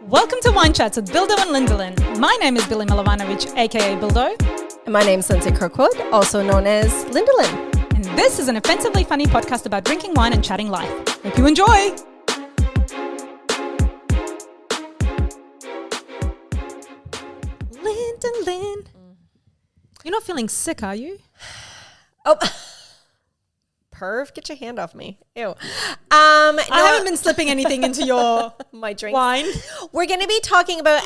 Welcome to Wine Chats with Bildo and Lindelin. My name is Billy Milovanovic, aka Bildo. And my name's Lindsay Kirkwood, also known as Lindelin. And this is an offensively funny podcast about drinking wine and chatting life. Hope you enjoy! Lindelin. You're not feeling sick, are you? Oh, perv, get your hand off me. Ew. No, I haven't been slipping anything into your my drink. Wine. We're going to be talking about,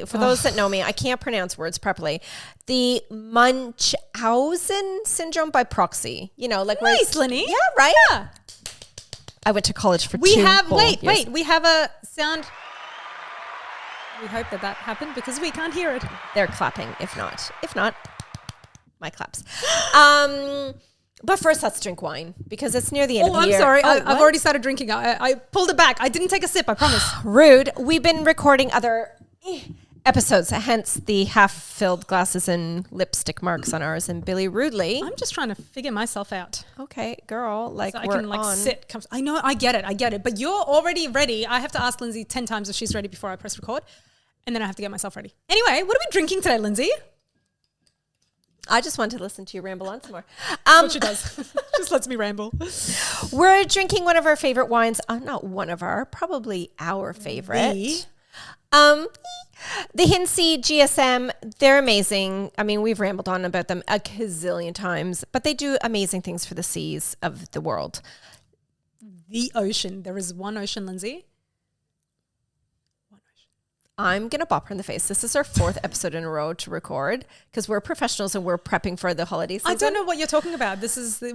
for those that know me, I can't pronounce words properly, the Munchausen syndrome by proxy. You know, like nice, Linny. Yeah, right? Yeah. I went to college for we 2 have, whole wait, years. we have a sound. We hope that happened because we can't hear it. They're clapping. If not, my claps. But first, let's drink wine because it's near the end of the year. I'm sorry. I've what? already started drinking. I pulled it back. I didn't take a sip, I promise. Rude. We've been recording other episodes, hence the half-filled glasses and lipstick marks on ours. And Billy rudely. I'm just trying to figure myself out. Okay, girl. Like so I we're can on. sit. I know. I get it. But you're already ready. I have to ask Lindsay 10 times if she's ready before I press record. And then I have to get myself ready. Anyway, what are we drinking today, Lindsay? I just wanted to listen to you ramble on some more. That's what she does. Just lets me ramble. We're drinking one of our favorite wines. Not one of our, probably our favorite. The Hinsey GSM, they're amazing. I mean, we've rambled on about them a gazillion times, but they do amazing things for the seas of the world. The ocean. There is one ocean, Lindsay. I'm going to bop her in the face. This is our 4th episode in a row to record because we're professionals and we're prepping for the holiday season. I don't know what you're talking about.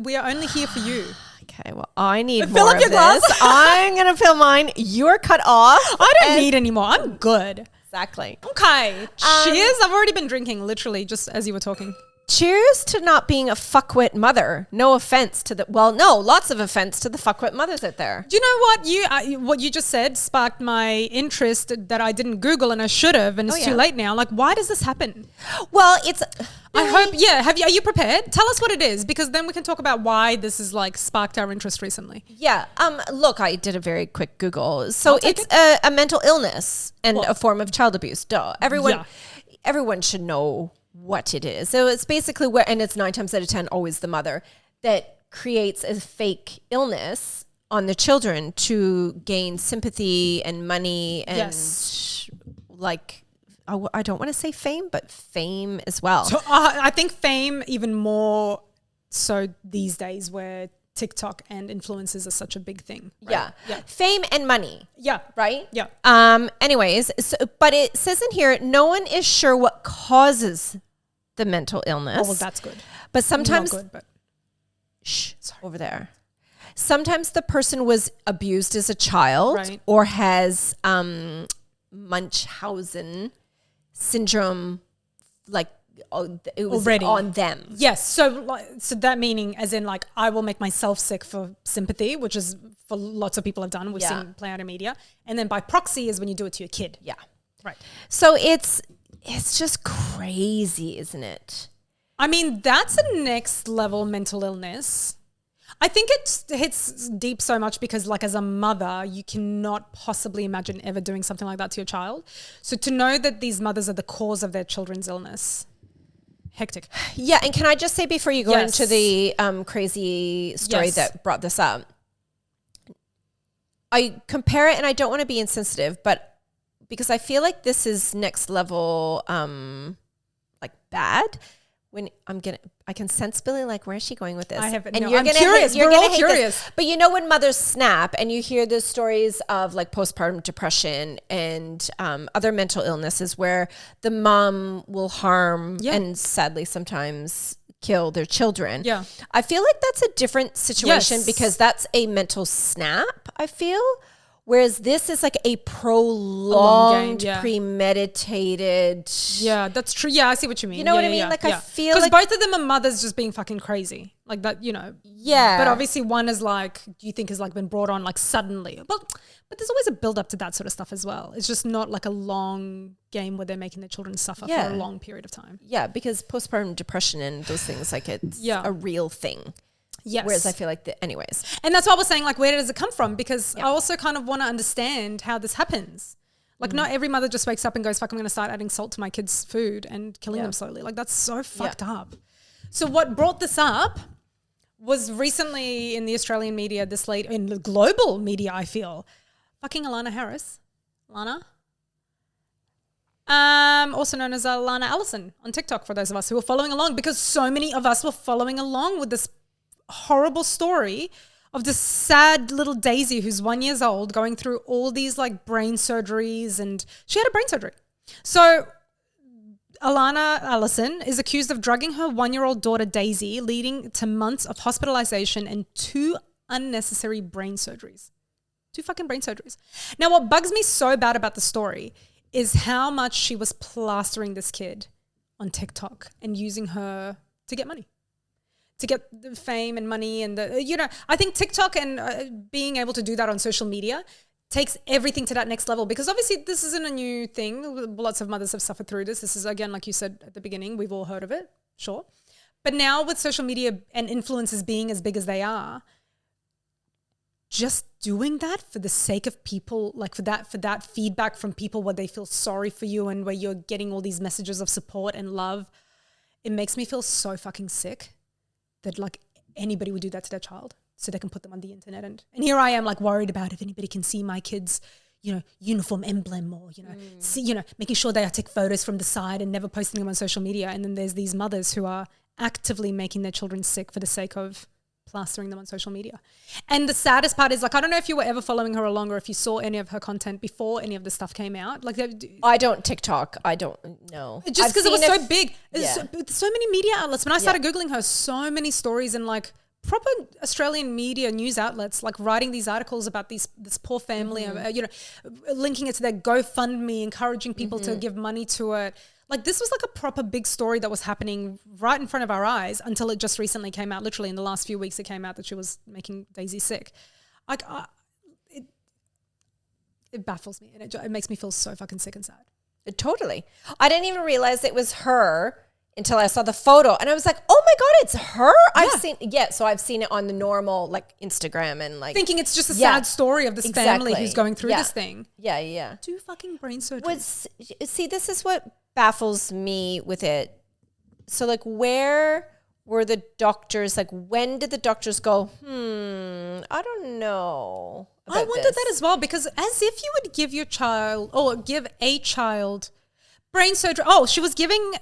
We are only here for you. Okay, well, I need fill more up of your glass. this. I'm going to fill mine. You're cut off. I don't need any more. I'm good. Exactly. Okay. Cheers. I've already been drinking, literally, just as you were talking. Cheers to not being a fuckwit mother. No offense to lots of offense to the fuckwit mothers out there. Do you know what you just said sparked my interest that I didn't Google and I should have, and it's too late now. Like, why does this happen? Well, it's. I hope. Yeah. Are you prepared? Tell us what it is, because then we can talk about why this has like sparked our interest recently. Yeah. Look, I did a very quick Google. So it's a mental illness and a form of child abuse. Duh. Everyone should know what it is. So it's basically and it's 9 times out of 10 always the mother that creates a fake illness on the children to gain sympathy and money and I don't want to say fame, but fame as well. So I think fame even more so these days where TikTok and influencers are such a big thing. Right? Yeah. Fame and money. Yeah. Right? Yeah. Anyways, but it says in here, no one is sure what causes the mental illness. Oh, well, that's good. But sometimes, not good, but over there. Sometimes the person was abused as a child, right, or has Munchausen syndrome, like it was already on them. Yes. So that meaning as in like, I will make myself sick for sympathy, which is for lots of people have done. We've seen play out in media. And then by proxy is when you do it to your kid. Yeah. Right. So it's just crazy, isn't it? I mean, that's a next level mental illness. I think it hits deep so much because like as a mother, you cannot possibly imagine ever doing something like that to your child. So to know that these mothers are the cause of their children's illness, hectic. Yeah, and can I just say before you go into the crazy story that brought this up, I compare it, and I don't want to be insensitive, but because I feel like this is next level, like bad. When I can sense Billy, like, where is she going with this? I'm curious. We're all curious. But you know, when mothers snap and you hear the stories of like postpartum depression and other mental illnesses where the mom will harm and sadly sometimes kill their children. Yeah. I feel like that's a different situation because that's a mental snap, I feel. Whereas this is like a prolonged, premeditated. Yeah, that's true. Yeah, I see what you mean. You know what I mean? Like I feel like both of them are mothers just being fucking crazy. Like that, you know. Yeah. But obviously one is like, do you think has like been brought on like suddenly? But there's always a build up to that sort of stuff as well. It's just not like a long game where they're making their children suffer for a long period of time. Yeah, because postpartum depression and those things, like it's a real thing. Yes. Whereas I feel like anyways. And that's why I was saying, like, where does it come from? Because I also kind of want to understand how this happens. Like not every mother just wakes up and goes, fuck, I'm going to start adding salt to my kids' food and killing them slowly. Like that's so fucked up. So what brought this up was recently in the Australian media, in the global media, I feel, fucking Allanah, also known as Allanah Alison on TikTok, for those of us who were following along, because so many of us were following along with this horrible story of this sad little Daisy who's 1 year old going through all these like brain surgeries, and she had a brain surgery. So Allanah Alison is accused of drugging her 1-year-old daughter Daisy, leading to months of hospitalization and 2 unnecessary brain surgeries. 2 fucking brain surgeries. Now, what bugs me so bad about the story is how much she was plastering this kid on TikTok and using her to get money, to get the fame and money. And I think TikTok and being able to do that on social media takes everything to that next level, because obviously this isn't a new thing. Lots of mothers have suffered through this. This is, again, like you said at the beginning, we've all heard of it, sure. But now with social media and influencers being as big as they are, just doing that for the sake of people, like for that feedback from people where they feel sorry for you and where you're getting all these messages of support and love, it makes me feel so fucking sick that like anybody would do that to their child so they can put them on the internet. And here I am like worried about if anybody can see my kids, uniform emblem or, making sure they take photos from the side and never posting them on social media. And then there's these mothers who are actively making their children sick for the sake of plastering them on social media. And the saddest part is, like, I don't know if you were ever following her along or if you saw any of her content before any of the stuff came out. Like, I don't TikTok. I don't know. Just because it was so big. So many media outlets. When I started Googling her, so many stories and like proper Australian media news outlets like writing these articles about this poor family, linking it to their GoFundMe, encouraging people to give money to it. Like this was like a proper big story that was happening right in front of our eyes until it just recently came out. Literally in the last few weeks, it came out that she was making Daisy sick. Like it baffles me, and it makes me feel so fucking sick and sad. Totally. I didn't even realize it was her until I saw the photo, and I was like, "Oh my god, it's her!" Yeah. So I've seen it on the normal like Instagram and like thinking it's just a sad story of this family who's going through this thing. Yeah. 2 fucking brain surgeries. See, this is what baffles me with it. So like, where were the doctors? Like, when did the doctors go, I don't know. I wondered that as well, because as if you would give your child or give a child brain surgery. Oh, she was giving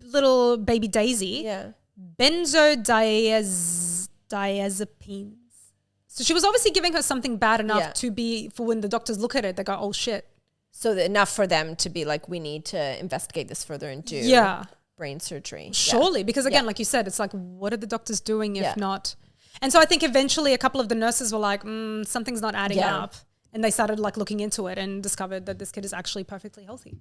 little baby Daisy benzodiazepines. So she was obviously giving her something bad enough for when the doctors look at it, they go, oh shit. So enough for them to be like, we need to investigate this further and do brain surgery. Surely, because again, like you said, it's like, what are the doctors doing if not? And so I think eventually a couple of the nurses were like, something's not adding up. And they started like looking into it and discovered that this kid is actually perfectly healthy.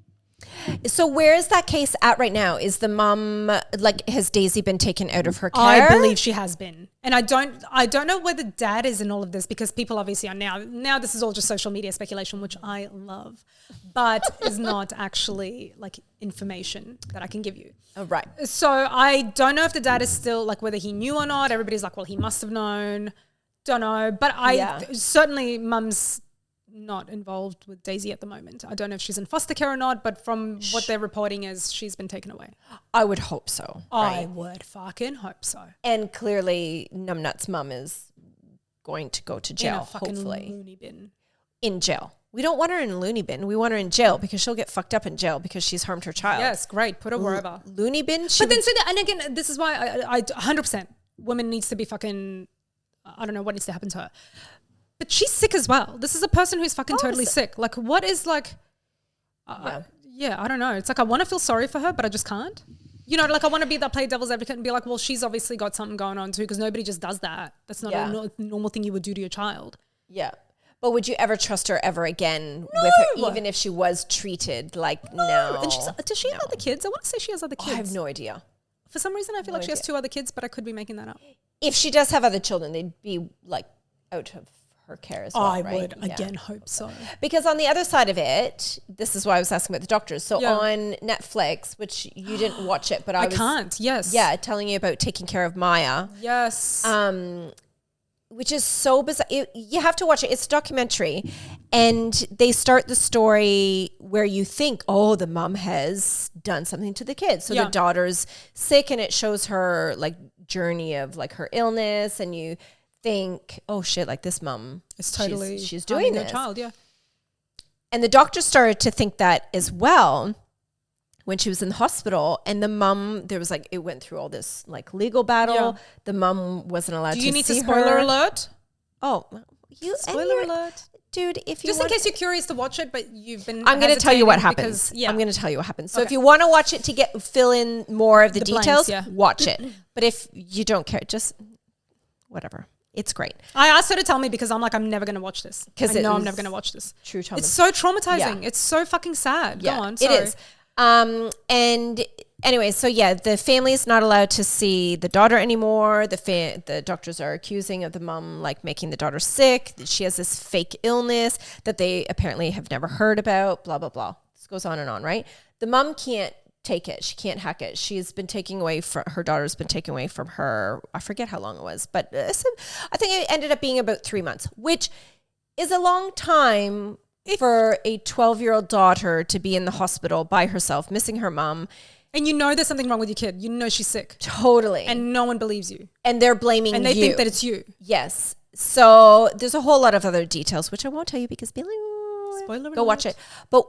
So where is that case at right now? Is the mom, like, has Daisy been taken out of her care? I believe she has been. And I don't know where the dad is in all of this, because people obviously are now this is all just social media speculation, which I love, but is not actually like information that I can give you. Oh, right. So I don't know if the dad is still, like, whether he knew or not. Everybody's like, well, he must have known. Don't know. But certainly mum's not involved with Daisy at the moment. I don't know if she's in foster care or not, but from what they're reporting is she's been taken away. I would hope so. I would fucking hope so. And clearly Numbnut's mum is going to go to jail, in a fucking hopefully. loony bin. In jail. We don't want her in a loony bin. We want her in jail because she'll get fucked up in jail because she's harmed her child. Yes, great. Put her wherever. Loony bin? But then, and again, this is why I 100% women needs to be fucking, I don't know what needs to happen to her. But she's sick as well. This is a person who's fucking totally sick. Like, what is like, I don't know. It's like I want to feel sorry for her, but I just can't. Like I want to be that play devil's advocate and be like, well, she's obviously got something going on too, because nobody just does that. That's not a normal thing you would do to your child. Yeah. But would you ever trust her ever again with her, even if she was treated like no? And does she have other kids? I want to say she has other kids. I have no idea. For some reason, I feel like she has 2 other kids, but I could be making that up. If she does have other children, they'd be like out of her care as well, I right? would again hope so. Because on the other side of it, this is why I was asking about the doctors. So on Netflix, which you didn't watch it, but I can't. Yes. Yeah, telling you about Taking Care of Maya. Yes. which is so bizarre. You have to watch it. It's a documentary. And they start the story where you think, oh, the mom has done something to the kids. So the daughter's sick, and it shows her like journey of like her illness. And you think, oh shit, like this mom, it's totally she's doing this. Child, yeah. And the doctor started to think that as well when she was in the hospital. And the mom, there was like, it went through all this like legal battle. Yeah. The mom wasn't allowed to see her. Do you need to spoiler alert? Oh, spoiler alert. Dude, if you just in case you're curious to watch it, but you've been I'm going to tell you what happens. I'm going to tell you what happens. So if you want to watch it to fill in more of the details, watch it. But if you don't care, just whatever. It's great. I asked her to tell me because I'm like, I'm never going to watch this. Because I know I'm never going to watch this. True trauma. It's so traumatizing. Yeah. It's so fucking sad. Yeah, go on. Sorry. It is. And anyway, so yeah, the family is not allowed to see the daughter anymore. The doctors are accusing of the mom like making the daughter sick. She has this fake illness that they apparently have never heard about. Blah blah blah. This goes on and on, right? The mom can't take it. She can't hack it. She's been taking away from her daughter's been taken away from her. I forget how long it was, but I think it ended up being about 3 months, which is a long time for a 12-year-old daughter to be in the hospital by herself, missing her mom. And you know there's something wrong with your kid. You know she's sick. Totally. And no one believes you. And they're blaming you. And they think that it's you. Yes. So there's a whole lot of other details, which I won't tell you because spoiler alert. Go watch it. But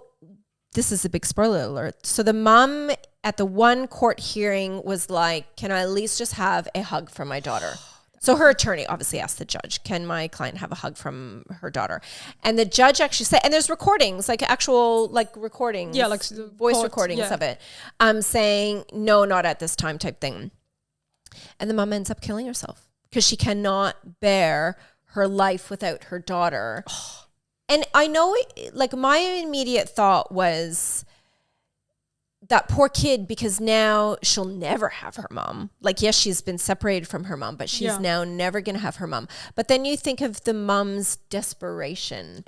this is a big spoiler alert. So the mom at the one court hearing was like, can I at least just have a hug from my daughter? So her attorney obviously asked the judge, can my client have a hug from her daughter? And the judge actually said, and there's recordings, like actual like recordings, like voice recordings of it, saying, no, not at this time type thing. And the mom ends up killing herself because she cannot bear her life without her daughter. And I know like my immediate thought was, that poor kid, because now she'll never have her mom. Like, yes, she's been separated from her mom, but she's now never going to have her mom. But then you think of the mom's desperation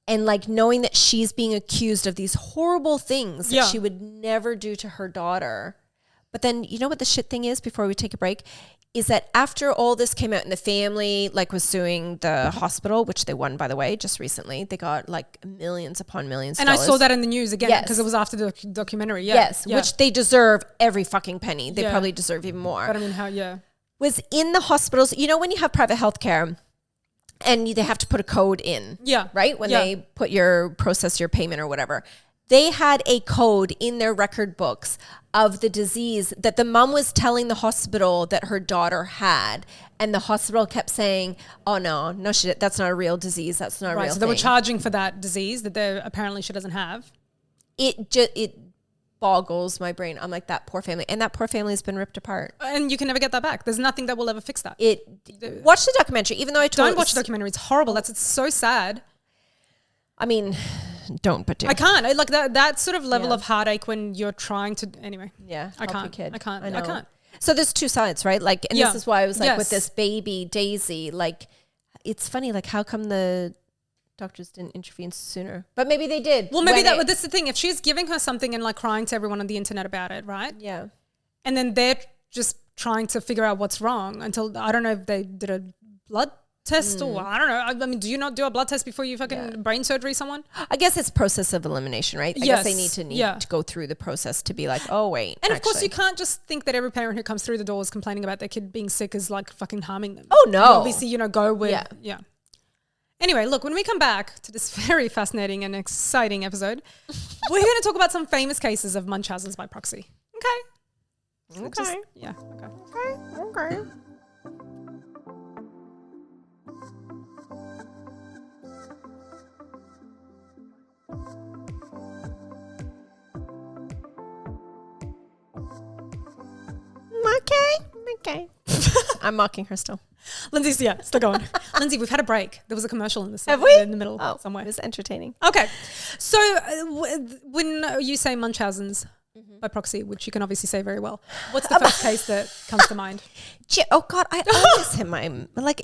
and like knowing that she's being accused of these horrible things that she would never do to her daughter. But then you know what the shit thing is before we take a break? Is that after all this came out and the family like was suing the hospital, which they won, by the way, just recently. They got like millions upon millions of dollars. And I saw that in the news again because it was after the documentary. Yeah. Yes, which they deserve every fucking penny. They probably deserve even more. But I mean, was in the hospitals. You know when you have private healthcare and they have to put a code in. Yeah. Right? When they process your payment or whatever. They had a code in their record books of the disease that the mom was telling the hospital that her daughter had. And the hospital kept saying, oh, no, shit, that's not a real disease. That's not a real thing. So they were charging for that disease that apparently she doesn't have. It boggles my brain. I'm like, that poor family. And that poor family has been ripped apart. And you can never get that back. There's nothing that will ever fix that. Watch the documentary, even though Don't watch the documentary. It's horrible. It's so sad. I mean... Don't, but do. I can't. I like that sort of level of heartache when you're trying to. Anyway, I can't. I can't. So there's two sides, right? Like, and this is why I was like, with this baby Daisy, like, it's funny. Like, how come the doctors didn't intervene sooner? But maybe they did. Well, maybe that's the thing. If she's giving her something and like crying to everyone on the internet about it, right? Yeah. And then they're just trying to figure out what's wrong until I don't know if they did a blood test or I don't know. I mean, do you not do a blood test before you fucking brain surgery someone? I guess it's process of elimination, right? I guess they need to go through the process to be like, oh wait. And of course you can't just think that every parent who comes through the doors complaining about their kid being sick is like fucking harming them. Oh no. You obviously, go with Anyway, look, when we come back to this very fascinating and exciting episode, we're going to talk about some famous cases of Munchausens by proxy. Okay. Okay. Okay. I'm mocking her still. Lindsay's, still going. Lindsay, we've had a break. There was a commercial in in the middle somewhere. It was entertaining. Okay. So when you say Munchausens, by Proxy, which you can obviously say very well. What's the first case that comes to mind? Oh God, I always hit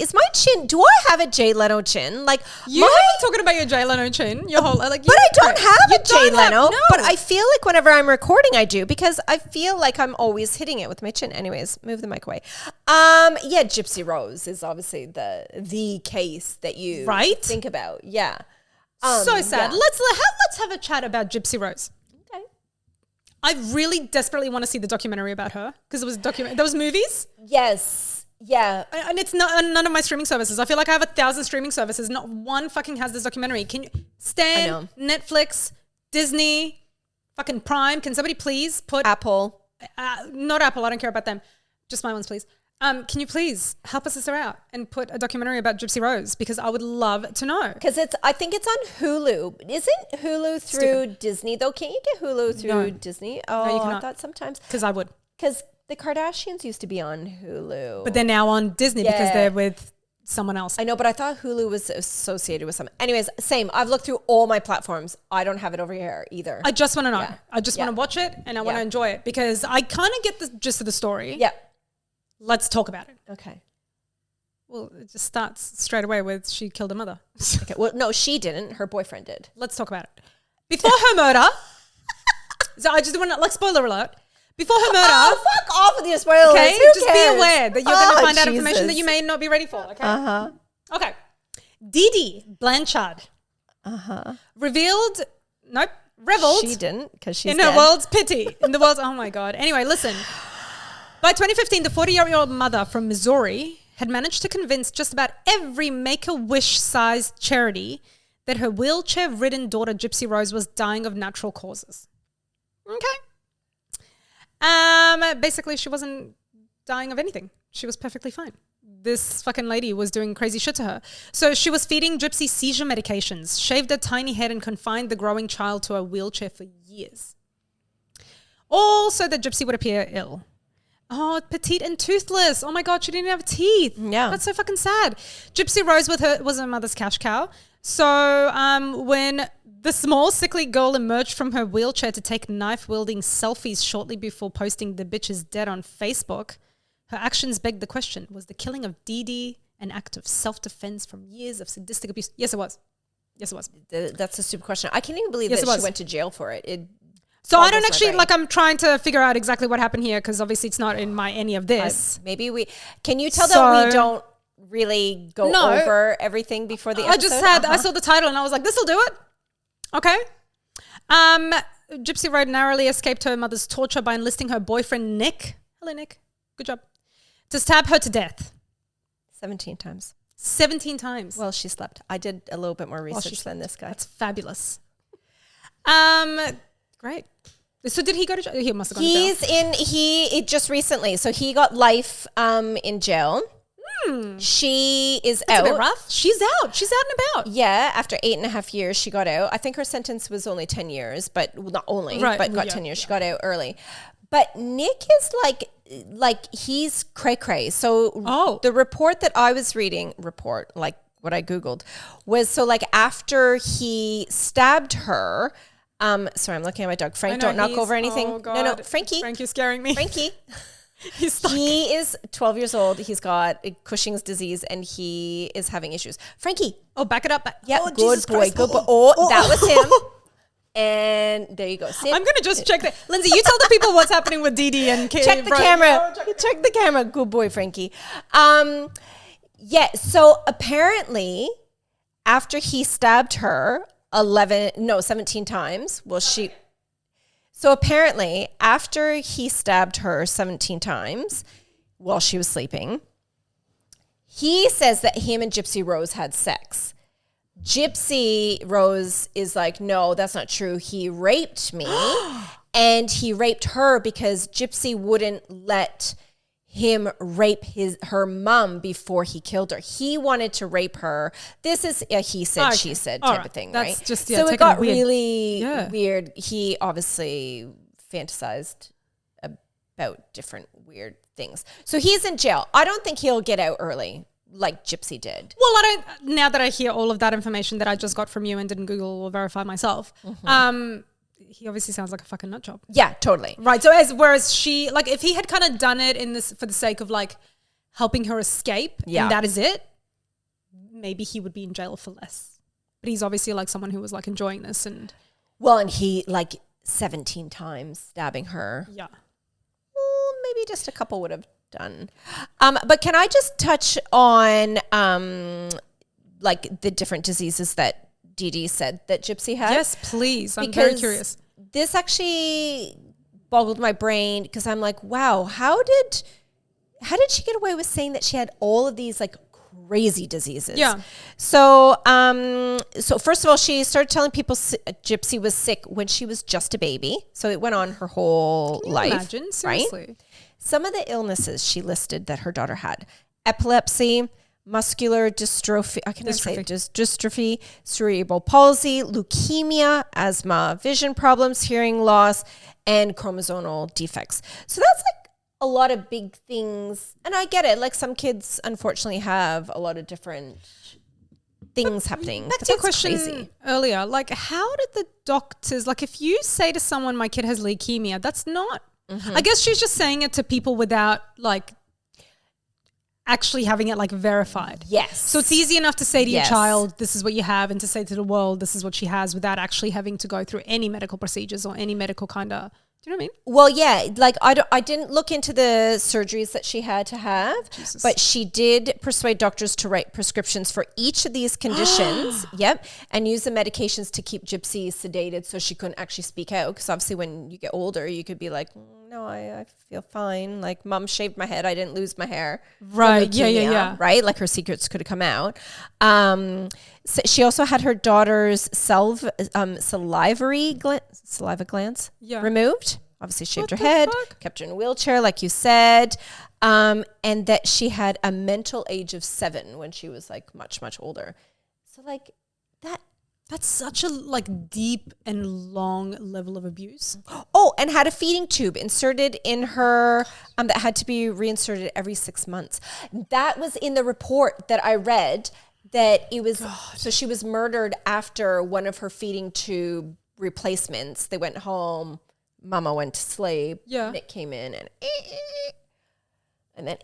is my chin, do I have a Jay Leno chin? Like you have been talking about your Jay Leno chin your whole, like, but I don't have a Jay Leno, no. but I feel like whenever I'm recording, I do, because I feel like I'm always hitting it with my chin. Anyways, move the mic away. Yeah, Gypsy Rose is obviously the case that you think about. Yeah. So sad. Yeah. Let's have a chat about Gypsy Rose. I really desperately want to see the documentary about her because it was there was movies. Yes. Yeah. And it's not on none of my streaming services. I feel like I have 1,000 streaming services. Not one fucking has this documentary. Can you Stan, Netflix, Disney, fucking Prime? Can somebody please put Apple? Not Apple. I don't care about them. Just my ones, please. Can you please help us sister out and put a documentary about Gypsy Rose, because I would love to know. Because I think it's on Hulu. Isn't Hulu through Disney though? Can't you get Hulu through Disney? Oh, no, you cannot. I thought sometimes. Because I would. Because the Kardashians used to be on Hulu, but they're now on Disney because they're with someone else. I know, but I thought Hulu was associated with some. Anyways, same. I've looked through all my platforms. I don't have it over here either. I just want to know. Yeah. I just want to watch it and I want to enjoy it because I kind of get the gist of the story. Yeah. Let's talk about it. Okay. Well, it just starts straight away with she killed her mother. Okay. Well, no, she didn't. Her boyfriend did. Let's talk about it. Before her murder, so I just want to, like, spoiler alert. Before her murder. Oh, fuck off with your spoilers. Okay, just be aware that you're going to find out information that you may not be ready for. Okay. Okay. Dee Dee Blanchard. Reveled. She didn't, because she's in dead. her world's pity. In the world's. Oh my God. Anyway, listen. By 2015, the 40-year-old mother from Missouri had managed to convince just about every Make-A-Wish-sized charity that her wheelchair-ridden daughter, Gypsy Rose, was dying of natural causes. Okay. Basically, she wasn't dying of anything. She was perfectly fine. This fucking lady was doing crazy shit to her. So she was feeding Gypsy seizure medications, shaved her tiny head, and confined the growing child to a wheelchair for years. All so that Gypsy would appear ill. Oh, petite and toothless. Oh my God, she didn't have teeth. Yeah. That's so fucking sad. Gypsy Rose was her mother's cash cow. So when the small, sickly girl emerged from her wheelchair to take knife-wielding selfies shortly before posting the bitch is dead on Facebook, her actions begged the question, was the killing of Dee Dee an act of self-defense from years of sadistic abuse? Yes, it was. Yes, it was. That's a stupid question. I can't even believe that she went to jail for it. So I don't actually, I'm trying to figure out exactly what happened here because obviously it's not in any of this. Can you tell that we don't really go over everything before the episode? I saw the title and I was like, this'll do it. Okay. Gypsy Rose narrowly escaped her mother's torture by enlisting her boyfriend, Nick. Hello, Nick. Good job. To stab her to death. 17 times. 17 times. Well, she slept. I did a little bit more research than this guy. That's fabulous. Great. So did he go to jail? He must have gone to jail. He just recently. So he got life in jail. She is out. That's a bit rough. She's out. She's out and about. Yeah. After 8.5 years, she got out. I think her sentence was only 10 years, but not only, but got 10 years. She got out early. But Nick is like he's cray-cray. So the report that I was reading, like what I Googled, was so like after he stabbed her, sorry, I'm looking at my dog. Frank, don't knock over anything. Oh God. No, Frankie. Frankie's scaring me. Frankie. He's stuck. He is 12 years old. He's got Cushing's disease and he is having issues. Frankie. Oh, back it up. Yeah, oh, good boy. Good boy. Oh, that was him. And there you go. I'm going to just check that. Lindsay, you tell the people what's happening with Dee Dee and Check the camera. Check the camera. Good boy, Frankie. Yeah, so apparently after he stabbed her 17 times, so apparently after he stabbed her 17 times while she was sleeping, he says that him and Gypsy Rose had sex. Gypsy Rose is like, no, that's not true. He raped me and he raped her because Gypsy wouldn't let him rape her mom before he killed her. He wanted to rape her. This is a he said, she said type of thing, that's right? Just, so it got really weird. He obviously fantasized about different weird things. So he's in jail. I don't think he'll get out early like Gypsy did. Well, now that I hear all of that information that I just got from you and didn't Google or verify myself, he obviously sounds like a fucking nut job. Yeah, totally. Right. So whereas she, like, if he had kind of done it in this for the sake of like helping her escape, and that is it, maybe he would be in jail for less. But he's obviously like someone who was like enjoying this and. Well, and he like 17 times stabbing her. Yeah. Well, maybe just a couple would have done. But can I just touch on like the different diseases that Dee Dee said that Gypsy had? Yes, please. I'm very curious. This actually boggled my brain because I'm like, wow, how did she get away with saying that she had all of these like crazy diseases? Yeah. So first of all, she started telling people Gypsy was sick when she was just a baby. So it went on her whole life. Imagine, seriously. Right? Some of the illnesses she listed that her daughter had: epilepsy, muscular dystrophy, dystrophy, cerebral palsy, leukemia, asthma, vision problems, hearing loss, and chromosomal defects. So that's like a lot of big things. And I get it. Like some kids unfortunately have a lot of different things happening. Back to your question earlier, like how did the doctors, like if you say to someone, my kid has leukemia, that's not, I guess she's just saying it to people without like actually having it like verified. Yes. So it's easy enough to say to your child, this is what you have, and to say to the world, this is what she has, without actually having to go through any medical procedures or any medical kind of, do you know what I mean? Well, yeah, like I didn't look into the surgeries that she had to have, but she did persuade doctors to write prescriptions for each of these conditions. And use the medications to keep Gypsy sedated so she couldn't actually speak out. Because obviously when you get older, you could be like, no, I feel fine. Like mom shaved my head. I didn't lose my hair. Right. Leukemia, Yeah. Right. Like her secrets could have come out. So she also had her daughter's salivary glands removed. Obviously shaved her head, kept her in a wheelchair, like you said. And that she had a mental age of 7 when she was like much, much older. So like that's such a like deep and long level of abuse. Oh, and had a feeding tube inserted in her that had to be reinserted every 6 months. That was in the report that I read, that it was, so she was murdered after one of her feeding tube replacements. They went home, mama went to sleep, Nick came in and then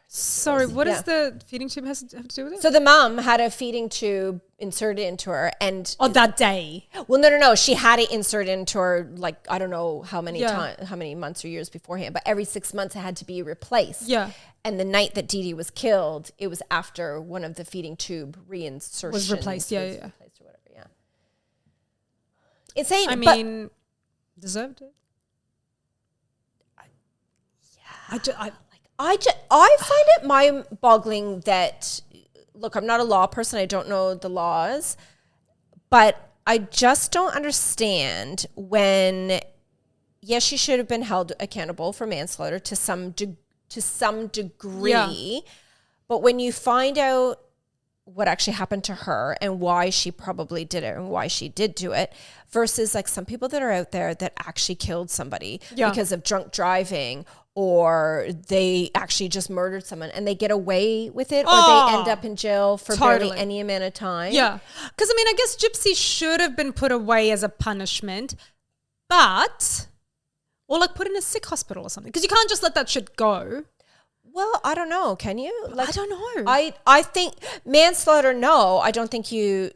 Sorry, what does the feeding tube have to do with it? So the mom had a feeding tube inserted into her, and that day. Well, no. She had it inserted into her, like I don't know how many how many months or years beforehand, but every 6 months it had to be replaced. Yeah. And the night that Dee Dee was killed, it was after one of the feeding tube reinsertions was replaced. Yeah. Replaced or whatever. Yeah. Insane. I mean, deserved it. I find it mind-boggling that, look, I'm not a law person. I don't know the laws, but I just don't understand when, yes, she should have been held accountable for manslaughter to some degree, but when you find out what actually happened to her and why she probably did it and why she did do it, versus like some people that are out there that actually killed somebody because of drunk driving, or they actually just murdered someone and they get away with it, or they end up in jail for barely any amount of time. Yeah. Because, I mean, I guess Gypsy should have been put away as a punishment, or like put in a sick hospital or something. Because you can't just let that shit go. Well, I don't know. Can you? Like, I don't know. I think manslaughter, no, I don't think you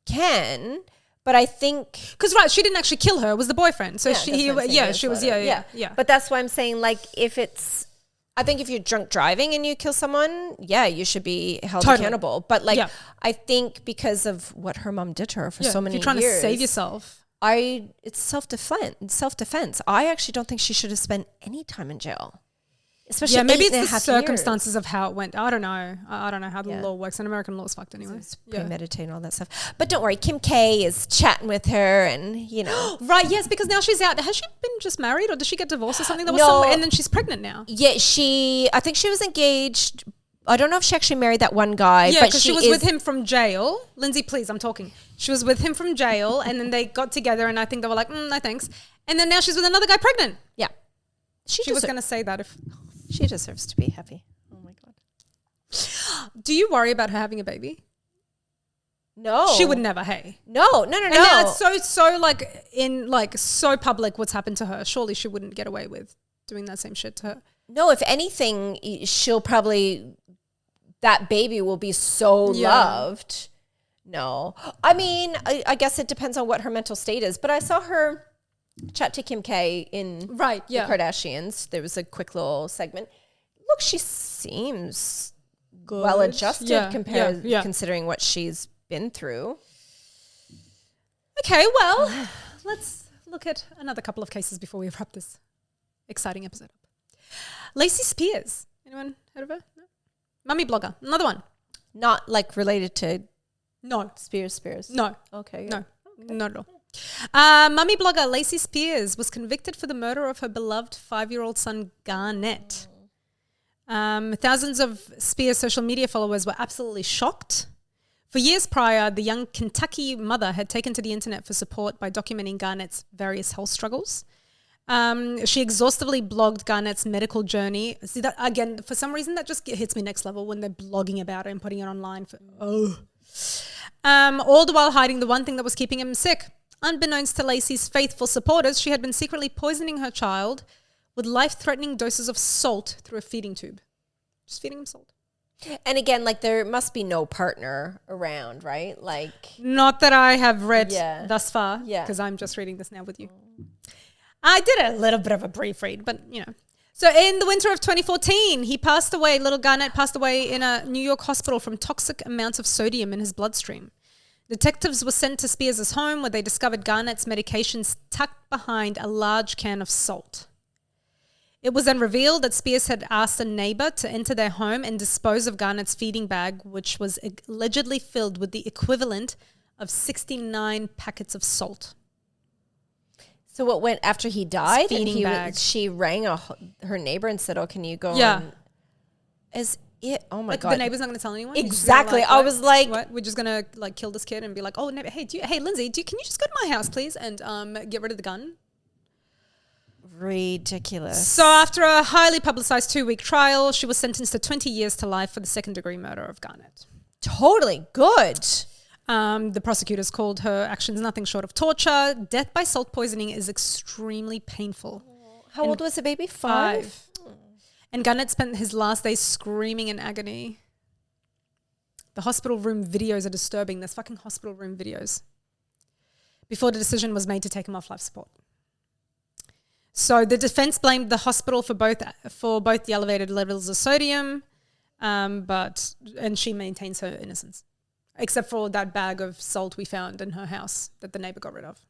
can. But I think, because she didn't actually kill her; it was the boyfriend. So she was, yeah. But that's why I'm saying, like, I think if you're drunk driving and you kill someone, you should be held accountable. But I think because of what her mom did to her for so many years, if you're trying to save yourself, it's self-defense. I actually don't think she should have spent any time in jail. Especially maybe it's the circumstances of how it went. I don't know. I don't know how the law works. And American law is fucked anyway. It's premeditated and all that stuff. But don't worry, Kim K is chatting with her, and right, yes, because now she's out. Has she been just married, or did she get divorced or something? There was and then she's pregnant now. Yeah, I think she was engaged. I don't know if she actually married that one guy. Yeah, because she was with him from jail. Lindsay, please, I'm talking. She was with him from jail, and then they got together, and I think they were like, no thanks. And then now she's with another guy pregnant. Yeah. She was going to say that if... She deserves to be happy. Oh my God. Do you worry about her having a baby? No. She would never, hey. No. And now it's so like in like so public what's happened to her. Surely she wouldn't get away with doing that same shit to her. No, if anything, she'll probably, that baby will be so loved. No. I mean, I guess it depends on what her mental state is. But I saw her chat to Kim K in the Kardashians. There was a quick little segment. Look, she seems good, well-adjusted considering what she's been through. Okay, well, let's look at another couple of cases before we wrap this exciting episode up. Lacey Spears. Anyone heard of her? No? Mummy blogger. Another one. Not like related to Spears. No. Okay. No, not at all. Mummy blogger Lacey Spears was convicted for the murder of her beloved 5-year-old son Garnett. Thousands of Spears' social media followers were absolutely shocked. For years prior, the young Kentucky mother had taken to the internet for support by documenting Garnett's various health struggles. She exhaustively blogged Garnett's medical journey. See that again, for some reason that just hits me next level when they're blogging about it and putting it online. All the while hiding the one thing that was keeping him sick. Unbeknownst to Lacey's faithful supporters, she had been secretly poisoning her child with life-threatening doses of salt through a feeding tube. Just feeding him salt. And again, like there must be no partner around, right? Like not that I have read thus far, because I'm just reading this now with you. I did a little bit of a brief read, but you know. So in the winter of 2014, little Garnett passed away in a New York hospital from toxic amounts of sodium in his bloodstream. Detectives were sent to Spears' home where they discovered Garnett's medications tucked behind a large can of salt. It was then revealed that Spears had asked a neighbor to enter their home and dispose of Garnett's feeding bag, which was allegedly filled with the equivalent of 69 packets of salt. So what went after he died? Feeding bag. She rang her neighbor and said, "Oh, can you go?" Oh my god! The neighbor's not going to tell anyone. Exactly. I was like, "What? We're just going to like kill this kid and be like, oh, hey, Lindsay, can you just go to my house, please, and get rid of the gun?" Ridiculous. So after a highly publicized 2-week trial, she was sentenced to 20 years to life for the second-degree murder of Garnett. Totally good. The prosecutors called her actions nothing short of torture. Death by salt poisoning is extremely painful. How old was the baby? 5? And Garnett spent his last days screaming in agony. The hospital room videos are disturbing. There's fucking hospital room videos. Before the decision was made to take him off life support. So the defense blamed the hospital for both the elevated levels of sodium, and she maintains her innocence. Except for that bag of salt we found in her house that the neighbor got rid of.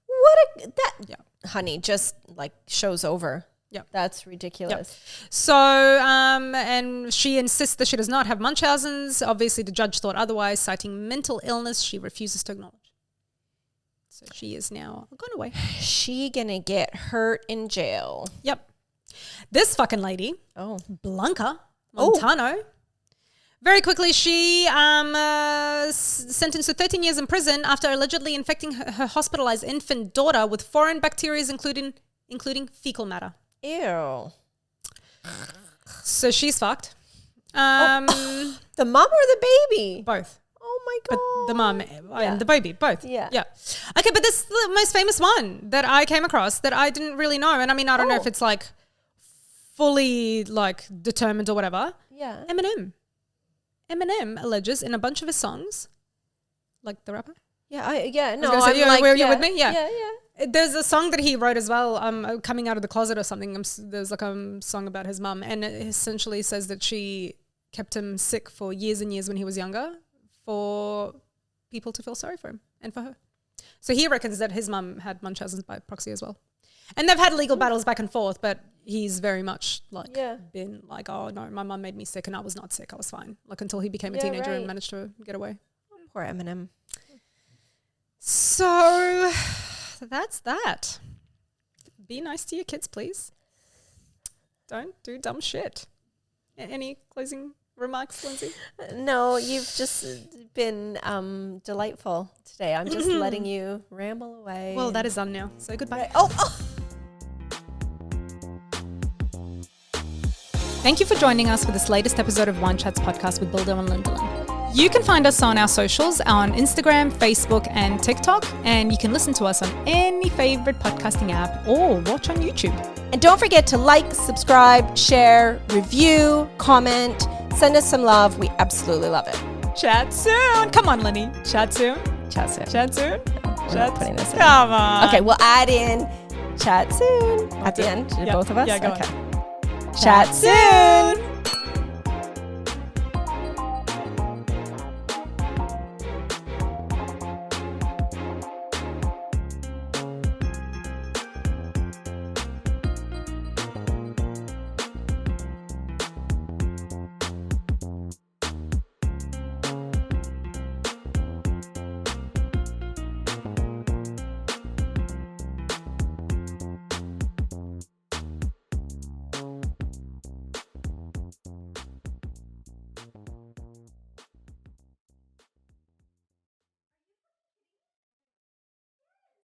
Honey, just like shows over. Yeah. That's ridiculous. Yep. So, and she insists that she does not have Munchausens. Obviously, the judge thought otherwise, citing mental illness she refuses to acknowledge. So she is now gone away. She gonna get hurt in jail. Yep. This fucking lady, Blanca Montano, very quickly, she sentenced to 13 years in prison after allegedly infecting her hospitalized infant daughter with foreign bacteria, including fecal matter. Ew. So she's fucked. The mom or the baby? Both. Oh my God. But the mom and the baby, both. Yeah. Okay, but this is the most famous one that I came across that I didn't really know. And I mean, I don't know if it's like fully like determined or whatever. Yeah. Eminem alleges in a bunch of his songs, like the rapper. Were you with me? Yeah. There's a song that he wrote as well, coming out of the closet or something. There's like a song about his mum, and it essentially says that she kept him sick for years and years when he was younger, for people to feel sorry for him and for her. So he reckons that his mum had Munchausens by proxy as well. And they've had legal battles back and forth, but he's very much like been like, oh no, my mum made me sick and I was not sick. I was fine. Like until he became a teenager and managed to get away. Poor Eminem. So that's that. Be nice to your kids, please. Don't do dumb shit. Any closing remarks, Lindsay? No, you've just been delightful today. I'm just letting you ramble away. Well, that is done now. So goodbye. Thank you for joining us for this latest episode of Wine Chats podcast with Bildo and Lindeland. You can find us on our socials on Instagram, Facebook, and TikTok. And you can listen to us on any favorite podcasting app or watch on YouTube. And don't forget to like, subscribe, share, review, comment, send us some love. We absolutely love it. Chat soon. Come on, Lenny. Chat soon. Chat soon. Chat soon. We're not putting this in. Come on. Okay, we'll add in chat soon at the end. Yeah. Both of us? Yeah, go okay. on. Chat soon.